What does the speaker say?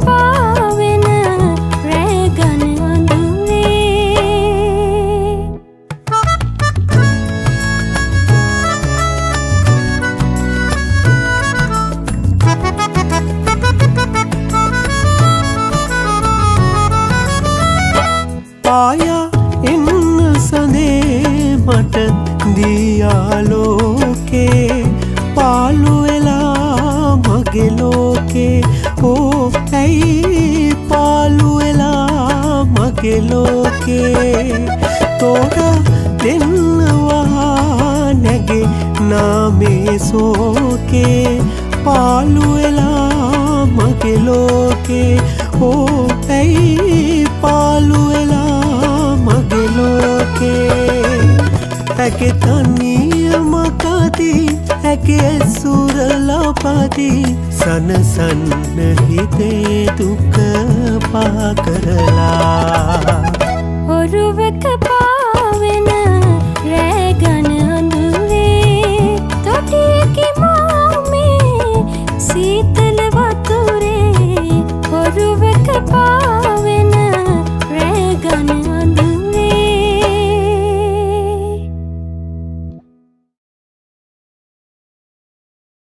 පාවෙන රැගන අඳුරේ පායා එන්න සඳේ මට දියාලෝකේ පාලු වෙලා මගේ ලෝකේ ඕ ඇයි පාලු වෙලා මගේ ලෝකේ තෝරා දෙන්නවා නැගේ නාමේ සෝකේ පාලු වෙලා මගේ ලෝකේ ඕ ඇයි පාලු වෙලා මගේ ලෝකේ ඇගේ තනියමකදී ඇගේ සුරලපදී සනසන්න හිතේ දුක පහ කරලා ඔරුවක පා